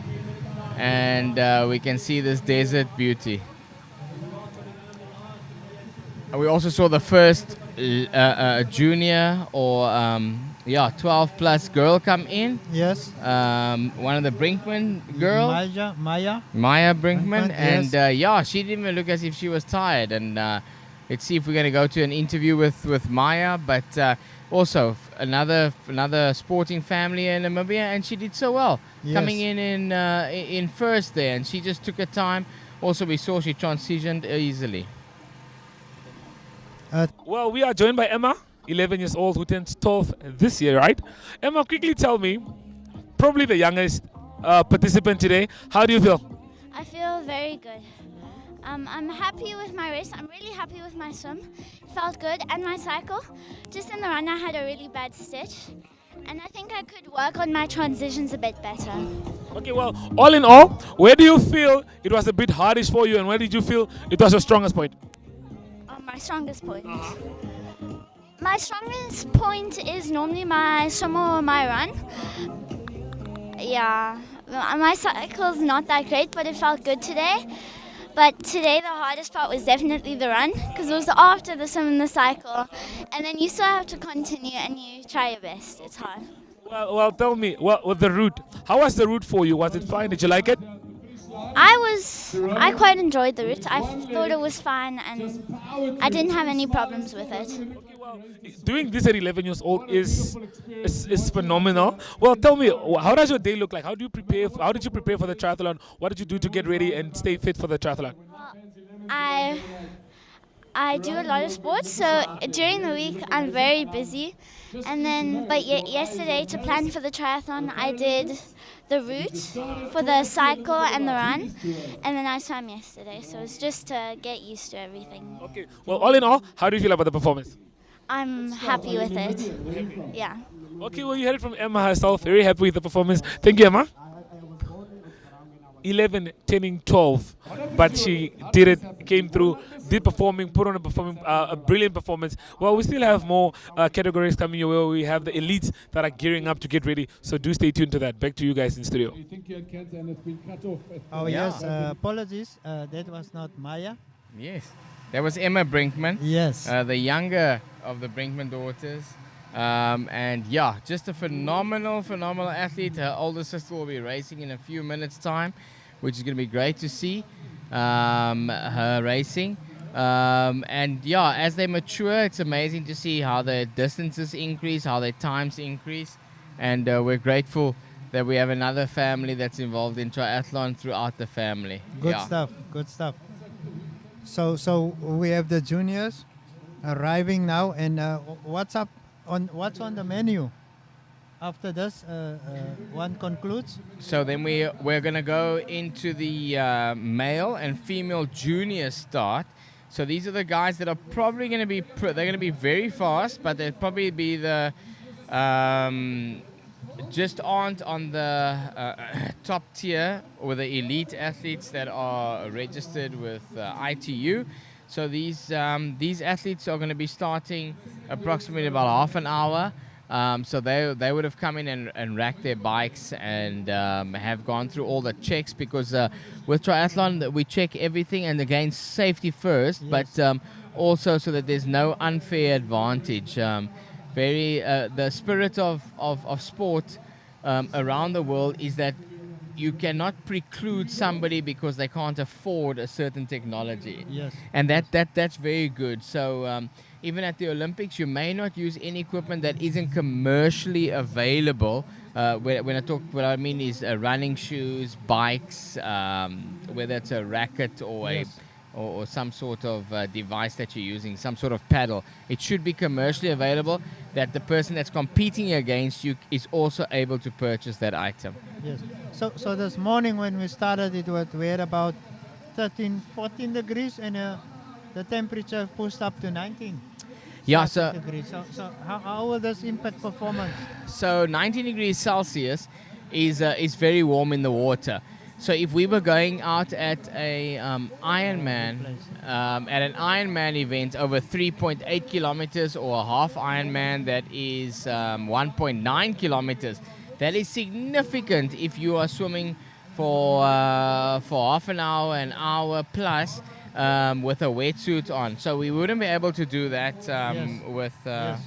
and we can see this desert beauty. We also saw the first junior or 12 plus girl come in. Yes. One of the Brinkman girls. Maya Brinkman. Yes. And she didn't even look as if she was tired. And let's see if we're going to go to an interview with Maya. But also another sporting family in Namibia. And she did so well. Yes. Coming in first there. And she just took her time. Also, we saw she transitioned easily. Well, we are joined by Emma, 11 years old, who turns 12 this year, right? Emma, quickly tell me, probably the youngest participant today, how do you feel? I feel very good. I'm happy with my race. I'm really happy with my swim. It felt good. And my cycle. Just in the run, I had a really bad stitch. And I think I could work on my transitions a bit better. Okay, well, all in all, where do you feel it was a bit hardish for you, and where did you feel it was your strongest point? My strongest point. My strongest point is normally my swim or my run. Yeah, my cycle's not that great, but it felt good today. But today the hardest part was definitely the run, because it was after the swim and the cycle, and then you still have to continue and you try your best. It's hard. Well, tell me, with the route, how was the route for you? Was it fine? Did you like it? I quite enjoyed the route. I thought it was fun and I didn't have any problems with it. Doing this at 11 years old is phenomenal. Well, tell me, how does your day look like? How do you prepare? How did you prepare for the triathlon? What did you do to get ready and stay fit for the triathlon? I do a lot of sports, so during the week I'm very busy. And then, yesterday to plan for the triathlon, I did the route for the cycle and the run, and then I swam yesterday. So it's just to get used to everything. Okay. Well, all in all, how do you feel about the performance? I'm happy with it. Yeah. Okay. Well, you heard it from Emma herself. Very happy with the performance. Thank you, Emma. 11 turning 12, but she did it, came through, did performing, put on a brilliant performance. Well, we still have more categories coming your way. We have the elites that are gearing up to get ready, so do stay tuned to that. Back to you guys in studio. Oh yes, apologies, that was not Maya. Yes, that was Emma Brinkman. Yes. The younger of the Brinkman daughters. And yeah, just a phenomenal athlete. Her older sister will be racing in a few minutes' time, which is going to be great to see her racing. And yeah, as they mature, it's amazing to see how their distances increase, how their times increase. And we're grateful that we have another family that's involved in triathlon throughout the family. Good stuff, good stuff. So we have the juniors arriving now, and what's on the menu after this one concludes? So then we're going to go into the male and female junior start. So these are the guys that are probably going to be they're going to be very fast, but they'll probably be the just aren't on the top tier or the elite athletes that are registered with ITU. So these athletes are going to be starting approximately about half an hour. So they would have come in and racked their bikes and have gone through all the checks, because with triathlon we check everything, and again safety first, yes. But also so that there's no unfair advantage. The spirit of sport around the world is that you cannot preclude somebody because they can't afford a certain technology. Yes. And that's very good. So even at the Olympics, you may not use any equipment that isn't commercially available. What I mean is running shoes, bikes, whether it's a racket or yes. or some sort of device that you're using, some sort of paddle. It should be commercially available, that the person that's competing against you is also able to purchase that item. Yes. So this morning when we started, we had about 13, 14 degrees, and the temperature pushed up to 19. Yeah, degrees. So how will this impact performance? So 19 degrees Celsius is very warm in the water. So if we were going out at a Ironman, at an Ironman event over 3.8 kilometers, or a half Ironman that is 1.9 kilometers, that is significant if you are swimming for half an hour plus with a wetsuit on. So we wouldn't be able to do that yes.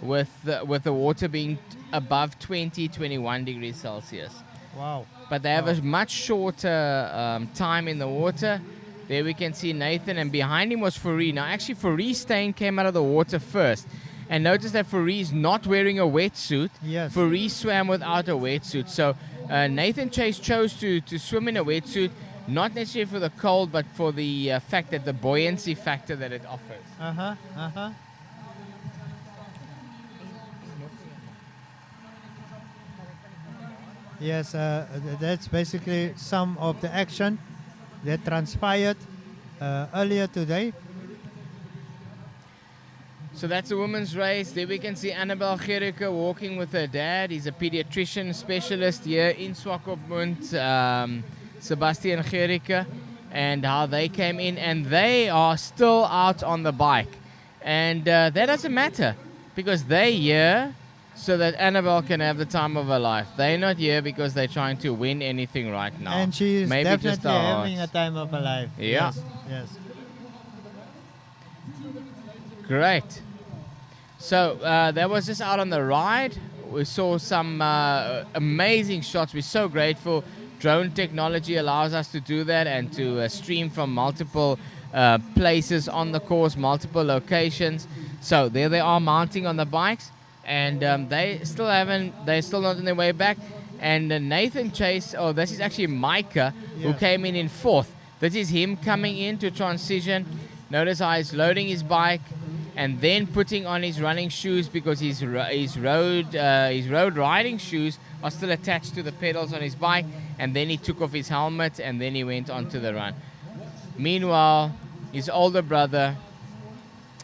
with the water being above 21 degrees Celsius. Wow. But they have a much shorter time in the water. There we can see Nathan, and behind him was Fourie. Now actually Fourie Steyn came out of the water first. And notice that Fourie is not wearing a wetsuit. Yes. Fourie swam without a wetsuit. So Nathan Chase chose to swim in a wetsuit. not necessarily for the cold, but for the fact that the buoyancy factor that it offers. Yes, that's basically some of the action that transpired earlier today. So that's a women's race. There we can see Annabelle Gericke walking with her dad. He's a pediatrician specialist here in Swakopmund, Sebastian Gericke, and how they came in. And they are still out on the bike. And that doesn't matter because they're here so that Annabelle can have the time of her life. They're not here because they're trying to win anything right now. And she is Maybe just definitely having a time of her life. Yeah. Yes. Great. So that was just out on the ride. We saw some amazing shots. We're so grateful. Drone technology allows us to do that and to stream from multiple places on the course, multiple locations. So there they are mounting on the bikes, and they're still not on their way back. And Nathan Chase, this is actually Micah, who came in fourth. This is him coming in to transition. Notice how he's loading his bike and then putting on his running shoes because his road riding shoes are still attached to the pedals on his bike. And then he took off his helmet and then he went on to the run. Meanwhile, his older brother,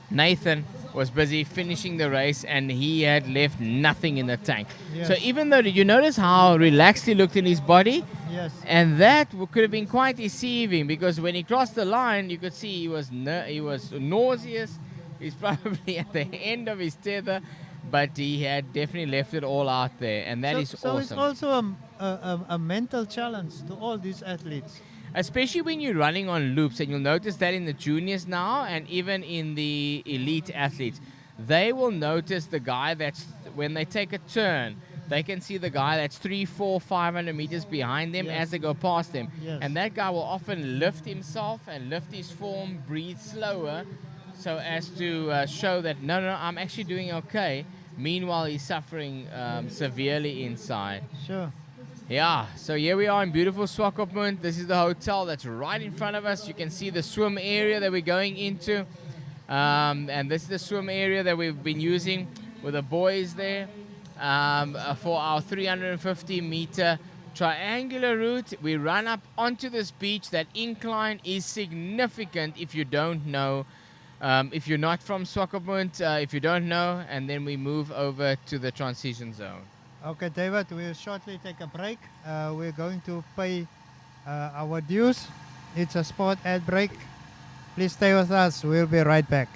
Nathan, was busy finishing the race and he had left nothing in the tank. Yes. So even though, did you notice how relaxed he looked in his body? Yes. And that could have been quite deceiving because when he crossed the line, you could see he was nauseous. He's probably at the end of his tether, but he had definitely left it all out there, and that is so awesome. it's also a mental challenge to all these athletes. Especially when you're running on loops, and you'll notice that in the juniors now, and even in the elite athletes, they will notice the guy that's, when they take a turn, they can see the guy that's 300, 400, 500 meters behind them as they go past them. Yes. And that guy will often lift himself and lift his form, breathe slower, so as to show that, no, I'm actually doing okay. Meanwhile, he's suffering severely inside. Sure. Yeah, so here we are in beautiful Swakopmund. This is the hotel that's right in front of us. You can see the swim area that we're going into. And this is the swim area that we've been using with the boys there for our 350-meter triangular route. We run up onto this beach. That incline is significant if you don't know. If you're not from Swakopmund, if you don't know, and then we move over to the transition zone. Okay, David, we'll shortly take a break. We're going to pay our dues. It's a sport ad break. Please stay with us. We'll be right back.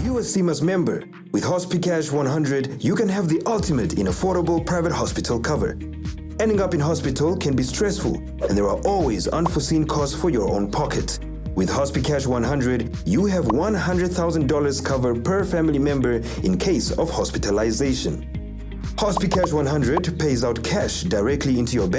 A CMAS member. With HospiCash 100, you can have the ultimate in affordable private hospital cover. Ending up in hospital can be stressful, and there are always unforeseen costs for your own pocket. With HospiCash 100, you have $100,000 cover per family member in case of hospitalization. HospiCash 100 pays out cash directly into your bank